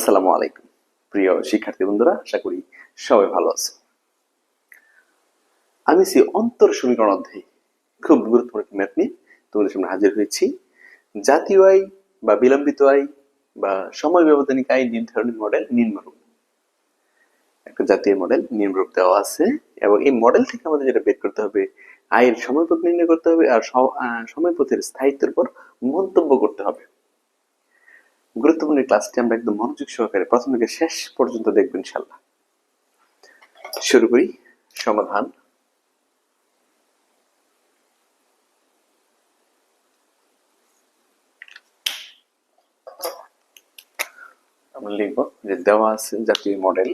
আসসালামু আলাইকুম প্রিয় শিক্ষার্থী বন্ধুরা, আশা করি সবাই ভালো আছে। আমি অন্তর সমীকরণ অধ্যায় খুব গুরুত্বপূর্ণ ম্যাথ নিয়ে তোমাদের সামনে হাজির হয়েছি। জাতীয় আয় বা বিলম্বিত আয় বা সময় ব্যবধানিক আয় নির্ধারণী মডেল নিম্নরূপ। একটা জাতীয় মডেল নিম্নরূপ দেওয়া আছে এবং এই মডেল থেকে আমাদের যেটা বের করতে হবে, আয়ের সময়পথ নির্ণয় করতে হবে আর সময়পথের স্থায়িত্বের উপর মন্তব্য করতে হবে। গুরুত্বপূর্ণ ক্লাসটি আমরা একদম মনোযোগ সহকারে প্রথম থেকে শেষ পর্যন্ত দেখব ইনশাআল্লাহ। শুরু করি। সমাধান। আমরা লিখব যে দেওয়া আছে জাতীয় মডেল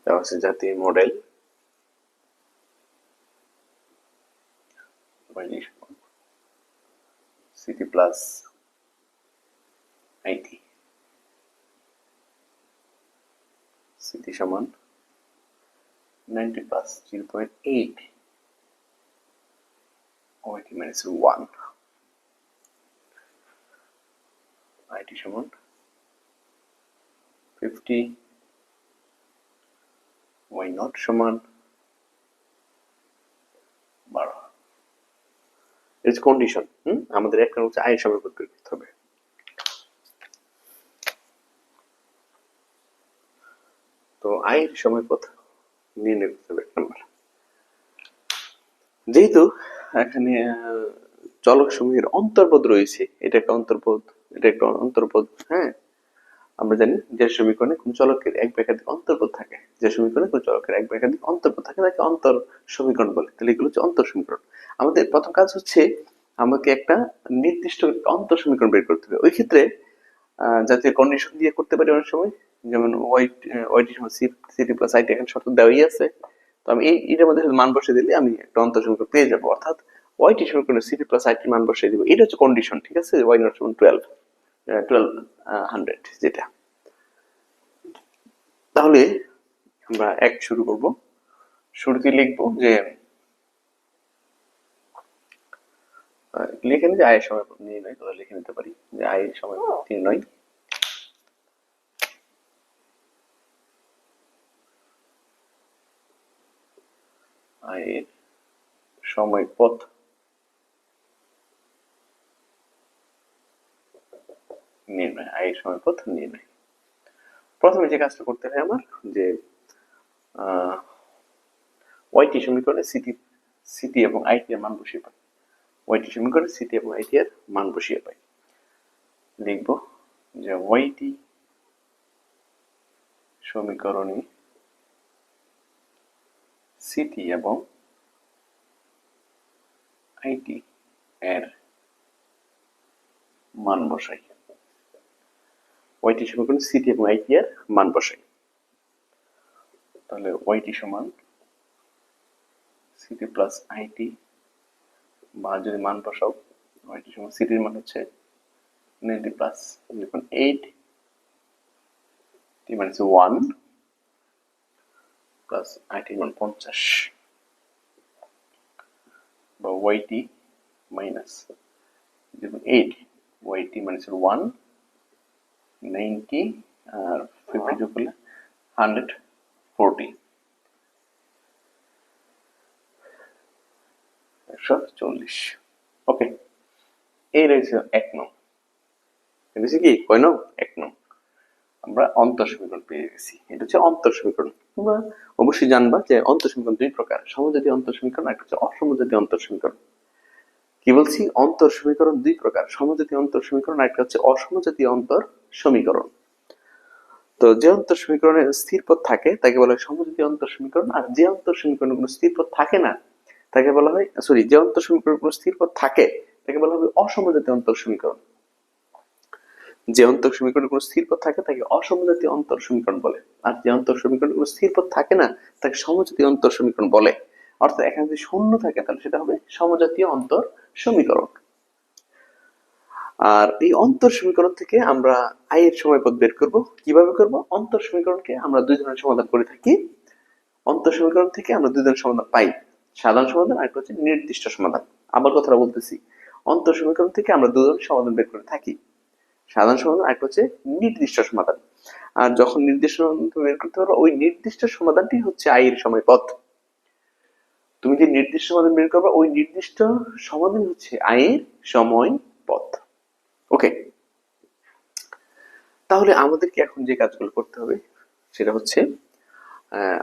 দেওয়া আছে জাতীয় model city plus IT city সমান 90 প্লাস 0.8 ওয়াইটি মাইনাস 1 আইটি সমান 50 ওয়াই নট সমান 12। এটা কন্ডিশন। আমাদের একটা হচ্ছে আয়ের সময়পথ বের করতে হবে। তো আয়ের সময়পথ নির্ণয় করতে হবে এক নম্বর। যেহেতু এখানে চলক সমূহের অন্তর্পদ রয়েছে, এটা একটা অন্তর্পদ, এটা একটা অন্তর্পদ। হ্যাঁ, আমরা জানি যে সমীকরণে কোন চলকের এক বা একাধিক অন্তর্পদ থাকে, যে সমীকরণে কোন চলকের এক বা একাধিক অন্তর্পদ থাকে তাকে অন্তর সমীকরণ বলে। তাহলে এগুলো হচ্ছে অন্তর সমীকরণ। আমাদের প্রথম কাজ হচ্ছে আমাকে একটা নির্দিষ্ট অন্তর সমীকরণ বের করতে হবে। ওই ক্ষেত্রে জাতীয় কন্ডিশন দিয়ে করতে পারি অনেক সময়, যেমন ওয়াইটি সমান সিটি প্লাস আইটি, এখানে শর্ত দেওয়াই আছে। তো আমি এটার মধ্যে মান বসে দিলে আমি একটা অন্তর সমীকরণ পেয়ে যাবো, অর্থাৎ ওয়াইটি সমীকরণে সিটি প্লাস আইটি মান বসিয়ে দিব। এটা হচ্ছে কন্ডিশন, ঠিক আছে। ওয়াই নট সমান 1200 যেটা। তাহলে আমরা এক শুরু করব। শুরুতে লিখবো যে লিখে নিই যে আয়ের সময় নির্ণয়, তাহলে লিখে নিতে পারি যে আয়ের সময় নির্ণয়। আয়ের সময় পথ নির্ণয়। আয়ের সময় পথ নির্ণয়। প্রথমে যে কাজটা করতে হয় আমার, যে ওয়াইটি সমীকরণে সিটি এবং আইটি এর মান বসিয়ে পাই। ওয়াইটি সমীকরণে সিটি এবং আইটি এর মান বসিয়ে পাই। লিখব যে ওয়াইটি সমীকরণে সিটি এবং আইটি এর মান বসাই। ওয়াইটি সমীকরণে সিটি এবং আইটি এর মান বসাই। তাহলে ওয়াইটি সমান সিটি প্লাস আইটি, বা যদি মান বসাও ওয়াইটি সমান সিটির মান হচ্ছে 90 plus 0.8 T minus 1 plus IT মান 50, বা ওয়াইটি মাইনাস 0.8 ওয়াইটি মাইনাস 1 90 আর 50 যোগ করলে 140 140। ওকে, এই রয়েছে এক নং। এটা কি কয় নং? এক নং। আমরা অন্তর সমীকরণ পেয়ে গেছি। এটা হচ্ছে অন্তর সমীকরণ। তোমরা অবশ্যই জানবা যে অন্তর সমীকরণ দুই প্রকার, সমজাতীয় অন্তর সমীকরণ আর একটা হচ্ছে অসমজাতীয় অন্তর সমীকরণ। কি বলছি? অন্তর সমীকরণ দুই প্রকার, সমজাতীয় অন্তর সমীকরণ আর একটা হচ্ছে অসমজাতীয় অন্তর সমীকরণ। তো যে অন্তর সমীকরণে স্থির পদ থাকে তাকে বলা হয় সমজাতীয় অন্তর সমীকরণ, আর যে অন্তর সমীকরণে কোনো স্থির পদ থাকে না তাকে বলা হয়, যে অন্তর সমীকরণে কোনো স্থির পদ থাকে তাকে বলা হবে অসমজাতীয় অন্তর সমীকরণ। যে অন্তর সমীকরণে কোনো স্থির পদ থাকে তাকে অসমজাতীয় অন্তর সমীকরণ বলে, আর যে অন্তর সমীকরণে কোনো স্থির পদ থাকে না তাকে সমজাতীয় অন্তর সমীকরণ বলে। অর্থাৎ এখানে যদি শূন্য থাকে তাহলে সেটা হবে সমজাতীয় অন্তর সমীকরণ। আর এই অন্তর সমীকরণ থেকে আমরা আই এর সময়পদ বের করব। কিভাবে করব? অন্তর সমীকরণকে আমরা দুই ধরনের সমাধান করে থাকি। অন্তর সমীকরণ থেকে আমরা দুই ধরনের সমাধান পাই, সাধারণ সমাধান আর একটা হচ্ছে নির্দিষ্ট সমাধান। আবার কথাটা বলতেছি, অন্তর সমীকরণ থেকে আমরা দুই ধরনের সমাধান বের করে থাকি, সাধারণ সমাধান আর একটা হচ্ছে নির্দিষ্ট সমাধান। আর যখন নির্দিষ্ট সমাধান বের করতে পারো, ওই নির্দিষ্ট সমাধানটি হচ্ছে আই এর সময়পদ। তুমি যে নির্দিষ্ট সমাধান বের করবে, ওই নির্দিষ্ট সমাধান হচ্ছে আই এর সময় পথ। ওকে, তাহলে আমাদেরকে এখন যে কাজগুলো করতে হবে সেটা হচ্ছে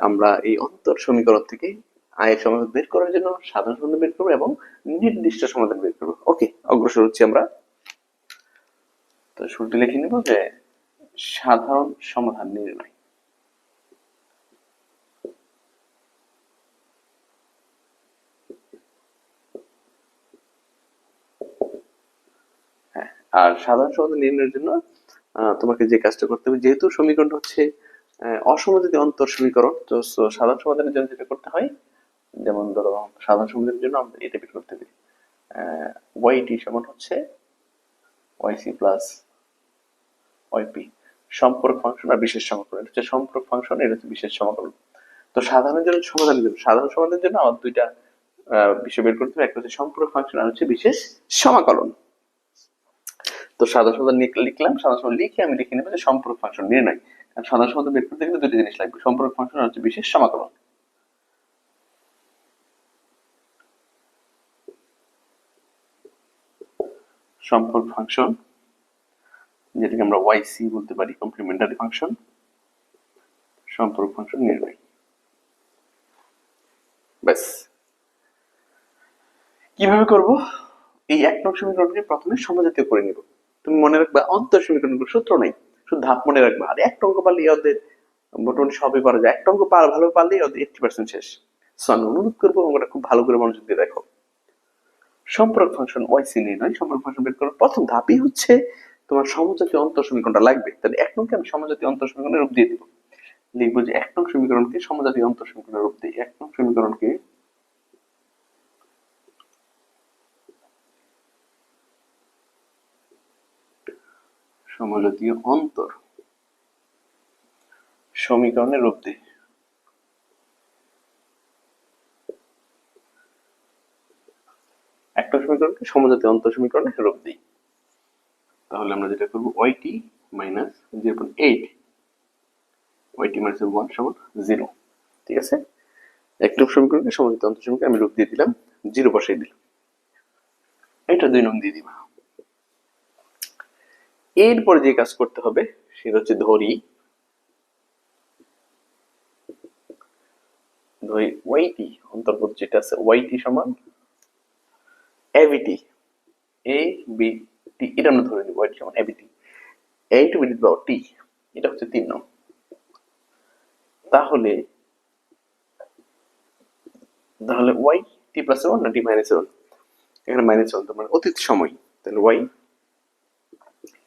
আমরা এই অন্তর সমীকরণ থেকে আয়ের সমাধান বের করার জন্য সাধারণ সমাধান বের করবো এবং নির্দিষ্ট সমাধান বের করবো। ওকে, অগ্রসর হচ্ছি আমরা। তো শুরুতে লিখে নেব যে সাধারণ সমাধান নির্ণয়। আর সাধারণ সমাধান নির্ণয়ের জন্য তোমাকে যে কাজটা করতে হবে, যেহেতু সমীকরণটা হচ্ছে অসমজাতীয় অন্তর সমীকরণ, তো সাধারণ সমাধানের জন্য যেটা করতে হয়, যেমন ধরো সাধারণ সমাধানের জন্য আমরা এটা বের করতে হবে, ওয়াইটি সমান হচ্ছে ওয়াইসি প্লাস ওয়াইপি, সম্পর্ক ফাংশন আর বিশেষ সমাকলন। এটা হচ্ছে সম্পর্ক ফাংশন, এটা হচ্ছে বিশেষ সমাকলন। তো সাধারণের জন্য সমাধানের জন্য, সাধারণ সমাধানের জন্য আমার দুইটা বিষয় বের করতে হবে, একটা হচ্ছে সম্পর্ক ফাংশন আর হচ্ছে বিশেষ সমাকলন। তো সাধারণ সমাধান লিখলাম, সাধারণ সমাধান লিখে আমি লিখে নেবো যে সম্পর্ক ফাংশন নির্ণয়। কারণ সাধারণ সমাধান বের করতে গেলে দুটি জিনিস লাগবে, সম্পর্ক ফাংশন আর হচ্ছে বিশেষ সমাকলন। সম্পর্ক ফাংশন, যেটাকে আমরা ওয়াইসি বলতে পারি, কমপ্লিমেন্টারি ফাংশন, সম্পর্ক ফাংশন নির্ণয়। ব্যাস। কিভাবে করব? এই এক নং সমীকরণকে প্রথমে সমজাতীয় করে নিব। তুমি মনে রাখবা অন্তর সমীকরণগুলো সূত্র নাই, শুধু ধাপ মনে রাখবা। আর এক অঙ্ক পারলে ওদের মোটামুটি সবই পারা যায়, একটা অঙ্ক ভালো পারলেই ওদের 80% শেষ। সো আমি অনুরোধ করবো অঙ্কটা খুব ভালো করে মনোযোগ দিয়ে দেখো। সম্পর্ক ফাংশন ওয়াইসি নির্ণয়, সম্পর্ক ফাংশন বের করার প্রথম ধাপই হচ্ছে তোমার সমজাতীয় অন্তর সমীকরণটা লাগবে। তাহলে এক নংকে আমি সমজাতীয় অন্তর সমীকরণের রূপ দিয়ে দিব। লিখবো যে এক নং সমীকরণকে সমজাতীয় অন্তর সমীকরণের রূপ দিই। এক নং সমীকরণকে সমজাতীয় অন্তর সমীকরণের রূপ দিই। একটা সমীকরণকে সমজাতীয় অন্তর সমীকরণের রূপ দিই। তাহলে আমরা যেটা করবো, ওয়াইটি মাইনাস 0.8 ওয়াইটি মাইনাস 1 সমান 0। ঠিক আছে, একটা সমীকরণকে সমজাতীয় অন্তর সমীকরণ আমি রূপ দিয়ে দিলাম, 0 বসাই দিলাম। এটা 2 নং দিয়ে দিবা। এরপরে যে কাজ করতে হবে সেটা হচ্ছে ধরি ওয়াইটি অন্তর্গত যেটা আছে, ওয়াইটি সমান এবিটি, এ বি টি, এটা আমরা ধরে নিব ওয়াইটি সমান এবিটি, এ টু বি টু পাওয়ার টি, এটা হচ্ছে 3 নং। তাহলে ওয়াই টি প্লাস 1 না টি মাইনাস 1? এখানে মাইনাস 1 তো মানে অতীত সময়। তাহলে ওয়াই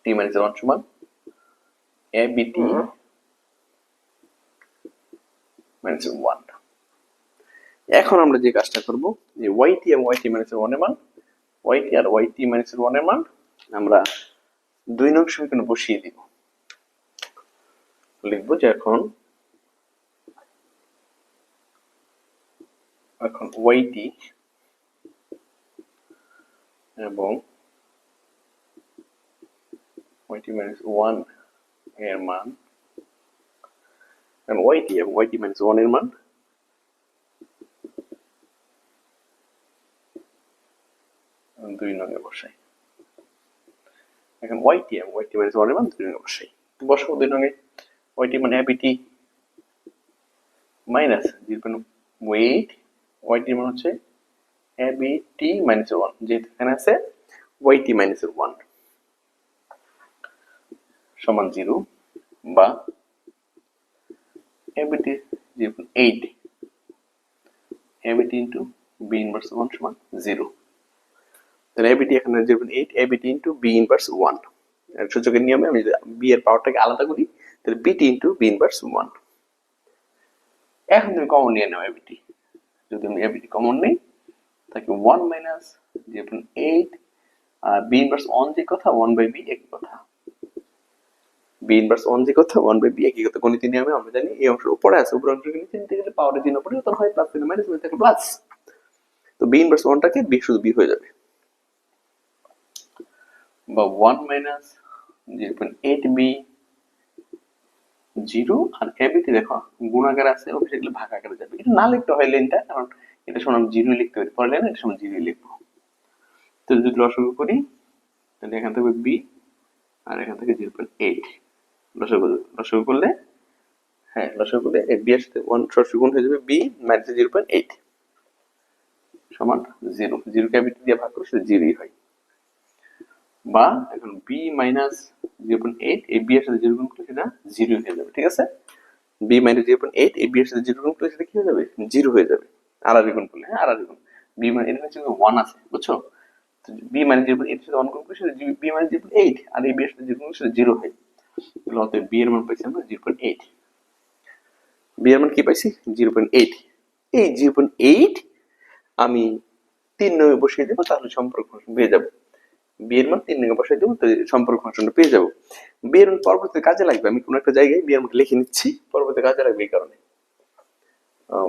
টি মাইনাস 1 সমান এ বি টি মাইনাস 1। এখন আমরা যে কাজটা করব, যে ওয়াইটি এবং ওয়াইটি মাইনাস 1 এর মান, ওয়াইটি আর ওয়াইটি মাইনাস 1 এর মান আমরা 2 নং সমীকরণে বসিয়ে দিব। লিখবো যে এখন ওয়াইটি এবং ওয়াইটি মাইনাস 1 এর মান, ওয়াইটি এবং ওয়াইটি মাইনাস 1 এর মান 2 নং এ বসাই। এখন ওয়াইটি এবং ওয়াইটি মাইনাস 1 এর মান 2 নং এ বসাই। বসাবো 2 নং এ ওয়াইটি মানে এবিটি মাইনাস 0.8, ওয়াইটি মান হচ্ছে এবিটি মাইনাস 1, যেহেতু এখানে আছে ওয়াইটি মাইনাস 1 সমান 0, বা ABT 0.8 ABT into B inverse 1 সমান 0। তাহলে এবিটি এখানে 0.8 এবিটি ইন্টু বি ইনভার্স 1, সূচকের নিয়মে আমি যদি বি এর পাওয়ারটাকে আলাদা করি, তাহলে বিটি ইন্টু বি ইনভার্স 1। এখন তুমি কমন নিয়ে নাও এবিটি। যদি আমি এবিটি কমন নেই, তাকে 1 মাইনাস 0.8 আর বি ইনভার্স অন যে কথা 1/b একই কথা, বি ইনভার্স অন যে কথা 1/b একই কথা। গণিতের নিয়মে আমরা জানি এই অংশের উপরে আছে, উপরে অংশকে নিচে নিতে গেলে পাওয়ারের চিহ্ন পরিবর্তন হয়, প্লাস থেকে মাইনাস থেকে প্লাস। তো বি ইনভার্স অনটাকে বি শুধু বি হয়ে যাবে, বা 1 মাইনাস 0.8b 0 আর এবি তে দেখো গুণাকার আছে, ওকে সেগুলো ভাগ আকারে যাবে। এটা না লিখতে হয় লেনটা, কারণ এটা সমান 0 লিখতে পারি, পরে লেন এটা সমান 0 লিখবো। তো যদি লসাগু করি তাহলে এখান থেকে বি আর এখান থেকে 0.8 লসাগু করলে, হ্যাঁ লসাগু করলে বি এর সাথে 1 সরাসরি গুণ হয়ে যাবে, বি মাইনাস 0.8 সমান 0। 0 কে বি দিয়ে ভাগ করলে সেটা 0ই হয়। বা এখন বি মাইনাস 0.8 এই বি এর সাথে 0 গুণ করলে সেটা 0 হয়ে যাবে, ঠিক আছে। বি মাইনাস 0.8 এই বি এর সাথে 0 গুণ করলে সেটা কি হয়ে যাবে, 0 হয়ে যাবে। আর গুণ করলে, হ্যাঁ আর গুণ, বি মানে এর নিচে 1 আছে, বুঝছো। বি মাইনাস 0.8 এর সাথে 1 গুণ করলে সেটা বি মাইনাস 0.8 আর এই বি এর সাথে 0 গুণ করলে সেটা 0 হয়। তাহলে অতএব বি এর মান পাইছি আমরা 0.8। বি এর মান কি পাইছি 0.8। এই 0.8 আমি 3 নং এ বসিয়ে দেব, তাহলে সম্পর্ক ফাংশন পেয়ে যাব। বি এর মান 3 নং এ বসিয়ে দেব, তাহলে সম্পর্ক ফাংশনটা পেয়ে যাব। বি এর মান পরবর্তীতে কাজে লাগবে, আমি কোনো একটা জায়গায় বি এর মান লিখে নিচ্ছি, পরবর্তীতে কাজে লাগবে এই কারণে।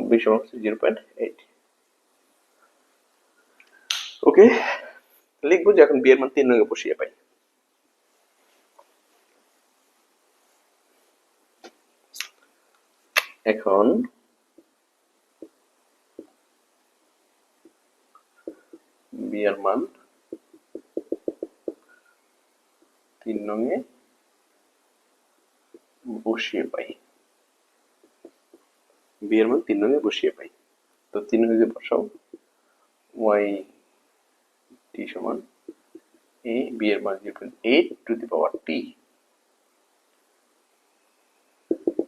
বি সমান 0.8। ওকে, লিখবো যে এখন বি এর মান 3 নং এ বসিয়ে পাই। এখন বি এর মান 3 নং এ বসিয়ে পাই, বি এর মান 3 নং এ বসিয়ে পাই। তো 3 নং এ বসাও, y t সমান a, b এর মান 0.8 টু দি পাওয়ার t।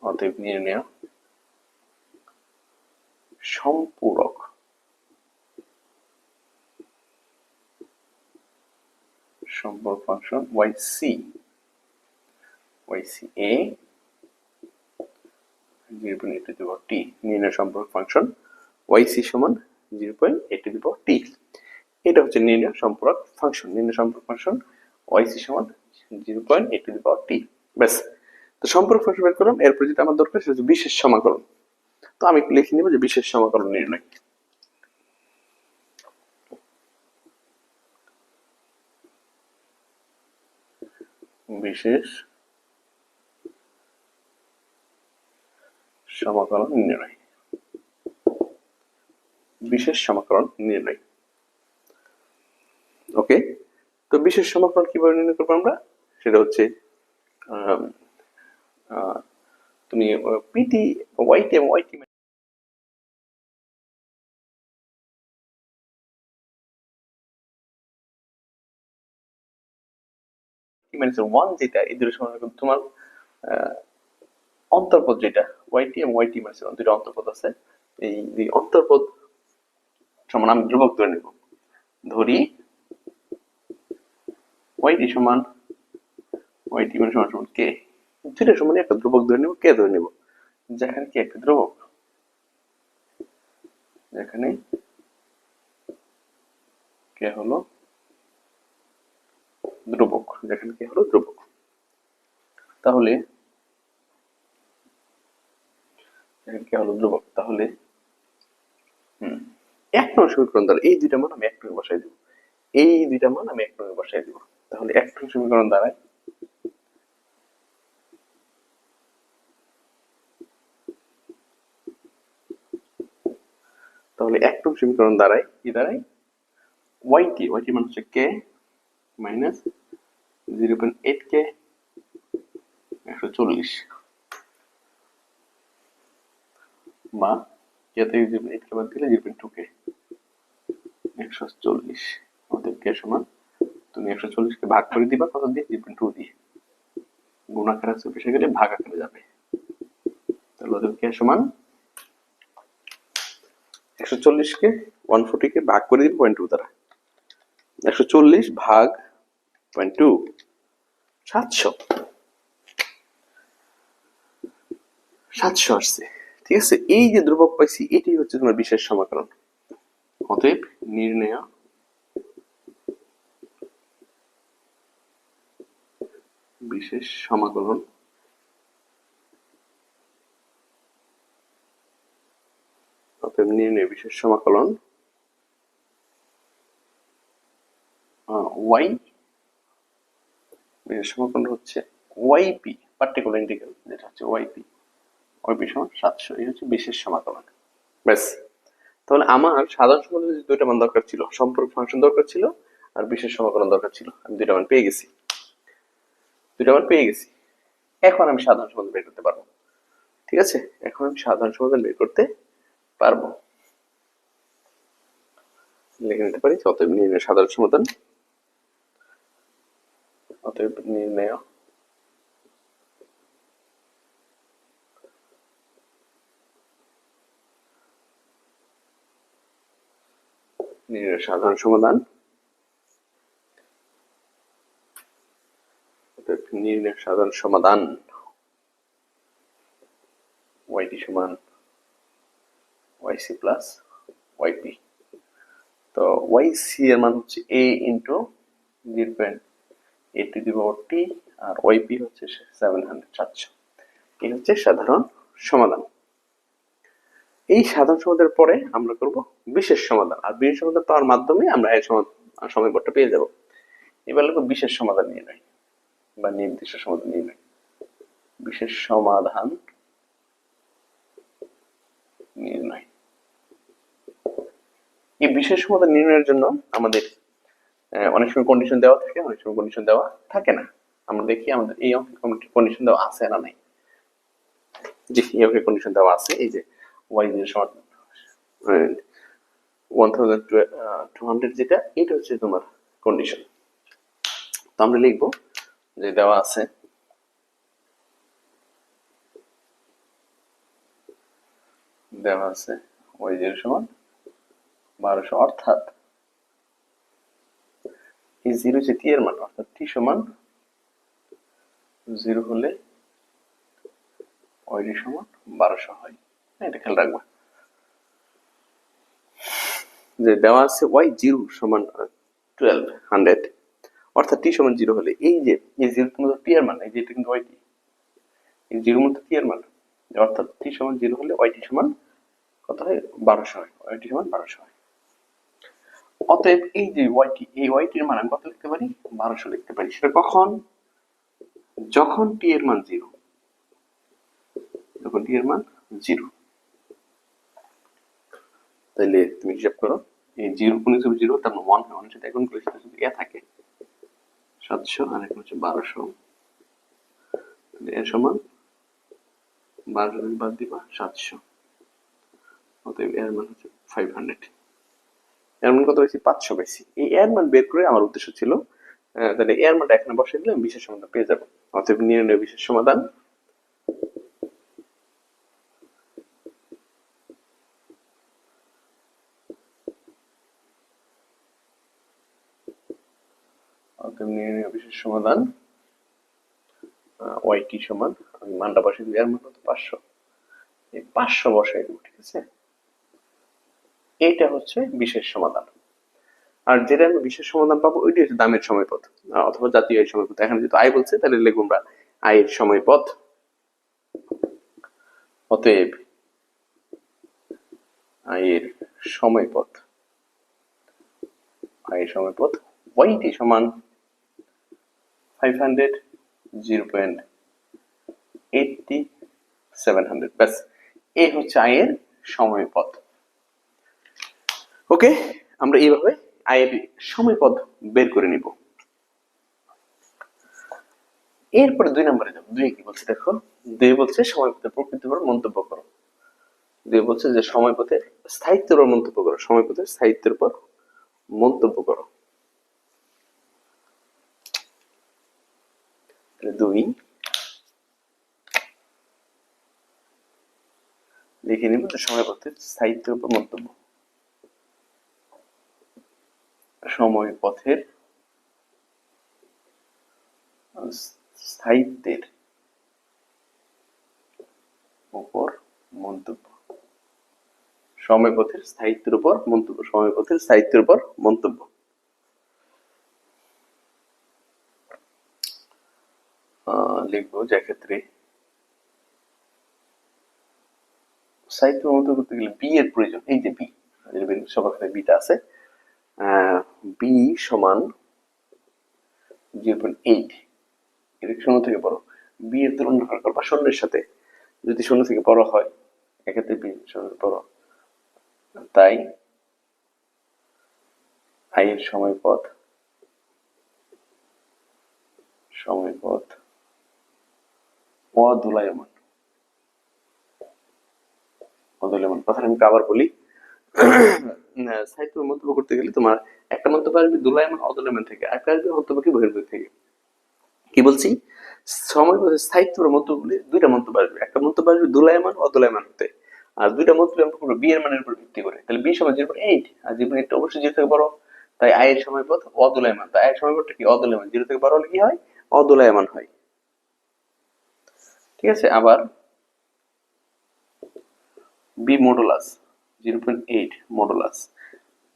অতএব নির্ণয় সম্পূরক function yc a 0.8 to the power t। নির্ণয় সম্পর্ক ফাংশন yc সমান 0.8 টু দি পাওয়ার t। এটা হচ্ছে নির্ণয় সম্পর্ক ফাংশন। নির্ণয় সম্পর্ক ফাংশন yc সমান 0.8 টু দি পাওয়ার t। ব্যাস, তো সম্পর্ক ফাংশন বের করলাম। এরপর যেটা আমার দরকার সেটা হচ্ছে বিশেষ সমাকলন। তো আমি লিখে নিব যে বিশেষ সমাকলন নির্ণয়। বিশেষ সমাকলন নির্ণয়, বিশেষ সমাকলন নির্ণয়। ওকে, তো বিশেষ সমাকলন কিভাবে নির্ণয় করবো আমরা, সেটা হচ্ছে তুমি পিটি ওয়াইটি এবং ওয়াইটি মাইনাস 1 যেটা, এই দুটো সমান তোমার অন্তর্পদ যেটা ওয়াইটি এবং ওয়াইটি মাইনাস 1 দুটো অন্তর্পদ আছে। এই দুই অন্তর্পদ সমান আমি ধ্রুবক ধরে নেব, ধরি ওয়াইটি সমান ওয়াইটি মানে সমান সমান কে, দুটো সমান একটা ধ্রুবক ধরে নেব, কে ধরে নেব, যেখানে কি একটা ধ্রুবক, যেখানে কে হলো ধ্রুবক, যেখানে কে হলো ধ্রুবক। তাহলে যেখানে কে হলো ধ্রুবক, তাহলে এক নং সমীকরণ দ্বারা এই দুইটা মান আমি এক নং বসাই দেব, এই দুইটা মান আমি এক নং বসাই দেব। তাহলে এক নং সমীকরণ দ্বারায় কি দাঁড়ায় ওয়াইটি মান হচ্ছে কে মাইনাস 0.8 কে 140, বা কে থেকে 0.8 কে বাদ দিলে 0.2 কে 140। আমাদের কে সমান, তুমি 140 কে ভাগ করে দিবা কত দিয়ে, 0.2 দিয়ে, গুণ আকারে এসে গেলে ভাগ আকারে যাবে। তাহলে ওদের কে সমান 140 কে 140 কে ভাগ করে দিব 0.2 দ্বারা, 140 ভাগ 0.2 700 আসছে, ঠিক আছে। এই যে ধ্রুবক পাইছি এটাই হচ্ছে তোমার বিশেষ সমাকলন। অতএব নির্ণয় বিশেষ সমাকলন অতএব নির্ণয় বিশেষ সমাকলন ওয়াই বিশেষ সমাকলন হচ্ছে ওয়াইপি পার্টিকুলার ইন্টিগ্রাল যেটা হচ্ছে ওয়াইপি সমান 700 এই হচ্ছে বিশেষ সমাকলন। ব্যাস, তাহলে আমার সাধারণ সমাকলনের দুইটা মান দরকার ছিল, সম্পর্ক ফাংশন দরকার ছিল আর বিশেষ সমাকলন দরকার ছিল। আমি দুইটা মান পেয়ে গেছি, এখন আমি সাধারণ সমাধান বের করতে পারবো। ঠিক আছে, এখন আমি সাধারণ সমাধান বের করতে পারবো। লিখে নিতে পারি অতএব নির্ণয় সাধারণ সমাধান, অতএব নির্ণয় সাধারণ সমাধান, নির্ণয় সাধারণ সমাধান ওয়াইটি সমান ওয়াইসি প্লাস ওয়াইপি। তো ওয়াইসি এর মান হচ্ছে a into 0.8 to the power T আর ওয়াইপি হচ্ছে 700 এই হচ্ছে সাধারণ সমাধান। এই সাধারণ সমাধানের পরে আমরা করব বিশেষ সমাধান, আর বিশেষ সমাধান পাওয়ার মাধ্যমে আমরা এই সমীকরণটা পেয়ে যাব। এবার লিখব বিশেষ সমাধান নির্ণয় বা নির্দিষ্ট সমাধান নির্ণয়। বিশেষ সমাধান নির্ণয়, এই বিশেষ সমাধান নির্ণয়ের জন্য আমাদের অনেক সময় কন্ডিশন দেওয়া থাকে, অনেক সময় কন্ডিশন দেওয়া থাকে না। আমরা দেখি আমাদের এই অঙ্কে কন্ডিশন দেওয়া আছে না নাই। জি, এই অঙ্কে কন্ডিশন দেওয়া আছে। এই যে y0 সমান 1200 যেটা, এটা হচ্ছে তোমার কন্ডিশন। তো আমরা লিখবো যে দেওয়া আছে y0 সমান 1200, অর্থাৎ এই 0 যে t এর মান, অর্থাৎ t সমান 0 হলে y সমান 1200 হয়। এটা খেয়াল রাখবা যে দেওয়া আছে y0 সমান 1200, অর্থাৎ t সমান 0 হলে এই যে এই 0 মধ্যে t এর মান, এই যে এটা কিন্তু yt, এই 0 মধ্যে t এর মান, অর্থাৎ t সমান 0 হলে yt সমান কত হয়? 1200 হয়। yt সমান 1200 হয়। অতএব এই যে yt, এই yt এর মান আমি কত লিখতে পারি? 1200 লিখতে পারি। সেটা কখন? যখন t এর মান 0, যখন t এর মান 0। তাহলে তুমি হিসাব করো, এই 0 কোন হিসেবে 0 তার মানে 1 হয়। 1 সাথে এখন করে সেটা যদি এ থাকে 700 আর এখন হচ্ছে 1200, তাহলে এর সমান 12 বাদ দিবা 700, অতএব এর মান হচ্ছে 500। এর মান কত পাইছি? 500 পাইছি। এই এর মান বের করে আমার উদ্দেশ্য ছিল, তাহলে এর মানটা এখানে বসিয়ে দিলে আমি বিশেষ সমাধান পেয়ে যাব। অতএব নির্ণয় বিশেষ সমাধান, অতএব নির্ণয় বিশেষ সমাধান yt সমান, আমি মানটা বসিয়ে দিই, এর মান কত? 500। এই 500 বসাই দেব, ঠিক আছে? এইটা হচ্ছে বিশেষ সমাধান। আর যেটা আমরা বিশেষ সমাধান পাবো ওইটা হচ্ছে দামের সময়পথ অথবা জাতীয় আয়ের সময়পথ। এখানে যেহেতু আয় বলছে তাহলে লিখবো আমরা আয়ের সময়পথ। অতএব আয়ের সময়পথ, yt সমান 500, 0.80, 700। ব্যাস, এই হচ্ছে আয়ের সময়পথ। ওকে, আমরা এইভাবে আয়ের সময়পথ বের করে নিব। এরপরে 2 নম্বরে যাব। 2 কি বলছে দেখো, 2 বলছে সময়পথের প্রকৃতির উপর মন্তব্য করো। 2 বলছে যে সময়পথের স্থায়িত্বের উপর মন্তব্য করো, সময়পথের স্থায়িত্বের উপর মন্তব্য করো। 2 লিখে নিব যে সময়পথের স্থায়িত্বের উপর মন্তব্য। সময়পথের স্থায়িত্বের উপর মন্তব্য, সময়পথের স্থায়িত্বের উপর মন্তব্য, সময়পথের স্থায়িত্বের উপর মন্তব্য। লিখবো যে ক্ষেত্রে সাহিত্য মতো করতে গেলে বি এর প্রয়োজন। এই যে বি, সবার কাছে বিটা আছে, বি সমান 0.8, এটা শূন্য থেকে বড়। বি এর তুলনা করবা শূন্যের সাথে, যদি শূন্য থেকে বড় হয় এক্ষেত্রে বি শূন্য বড়, তাই আই এর সময়পথ অদোলায়মান। কথাটা আমি আবার বলি, সাহিত্য মন্তব্য করতে গেলে তোমার একটা মন্তব্য আসবে দোলায়মান অদোলায়মান থেকে, আর একটা আসবে মন্তব্য কি বহির্ভূত থেকে। কি বলছি, সময় সাহিত্য মন্তব্য বলে দুইটা মন্তব্য আসবে, একটা মন্তব্য আসবে দোলায়মান অদোলায়মান হতে, আর দুইটা মন্তব্য আমরা করবো বি এর মানের উপর ভিত্তি করে। তাহলে বি সমান 0.8, আর 0.8 অবশ্যই 0 থেকে বড়, তাই আই এর সময়পথ অদোলায়মান। তাই আই এর সময়পথটা কি অদোলায়মান, 0 থেকে বড় হলে কি হয়, অদোলায়মান হয়। ঠিক আছে, আবার বি মডুলাস 0.8, মডুলাস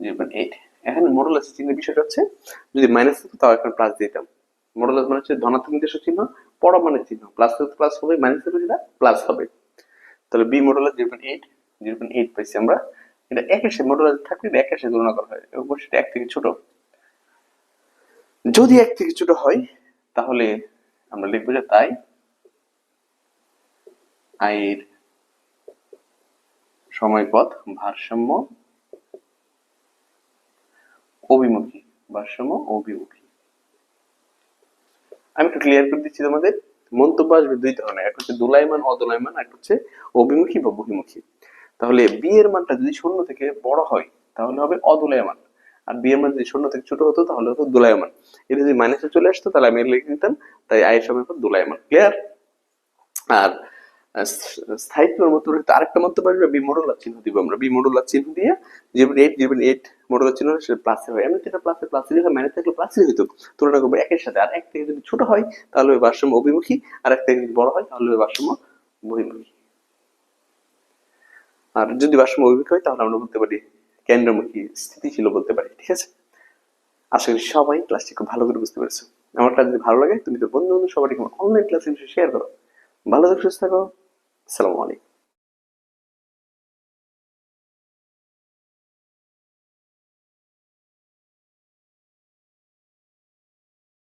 0.8। এখানে মডুলাস চিহ্নের বিষয়টা হচ্ছে যদি মাইনাস থাকতো তাও এখানে প্লাস দিতাম। মডুলাস মানে হচ্ছে ধনাত্মক নির্দেশক চিহ্ন, পরমাণুর চিহ্ন, প্লাস থাকলে প্লাস হবে, মাইনাস থাকলে সেটা প্লাস হবে। তাহলে বি মডুলাস 0.8 পাইছি আমরা। এটা একের সাথে মডুলাস থাকলে এটা একের সাথে তুলনা করা হয়, অবশ্যই এটা এক থেকে ছোট। যদি এক থেকে ছোট হয় তাহলে আমরা লিখবো যে তাই আই এর সময়পথ ভারসাম্য অভিমুখী। আমি একটু ক্লিয়ার করে দিচ্ছি তোমাদের, মন্তব্য আসবে দুই ধরনের, একটা হচ্ছে দোলায়মান অদোলায়মান, একটা হচ্ছে অভিমুখী বা বহিমুখী। তাহলে বি এর মানটা যদি শূন্য থেকে বড় হয় তাহলে হবে অদোলায়মান, আর বি এর মান যদি শূন্য থেকে ছোট হতো তাহলে হতো দোলায়মান। এটা যদি মাইনাসে চলে আসতো তাহলে আমি লিখে দিতাম তাই আই এর সময় দোলায়মান। ক্লিয়ার? আর স্থায়িত্বের মতো আরেকটা মন্তব্য আসবে বি মডুলার চিহ্ন দিব আমরা, বি মডুলার চিহ্ন দিয়ে 0.8 মডুলার চিহ্ন সেটা প্লাসে হয়, এমনি এটা প্লাসে প্লাসে মাইনাস থাকলে প্লাসে হইতো, তুলনা করবো একের সাথে। আর এক থেকে যদি ছোট হয় তাহলে ওই ভারসাম্য অভিমুখী, আর এক থেকে যদি বড় হয় তাহলে ওই ভারসাম্য বহির্মুখী। আর যদি ভারসাম্য অভিমুখী হয় তাহলে আমরা বলতে পারি কেন্দ্রমুখী স্থিতিশীল বলতে পারি। ঠিক আছে, আশা করি সবাই ক্লাসটি খুব ভালো করে বুঝতে পেরেছো। আমার ক্লাস যদি ভালো লাগে তুমি তো বন্ধু সবাই অনলাইন ক্লাসে শেয়ার করো। ভালো থাকো, সুস্থ থাকো, আসসালামু আলাইকুম।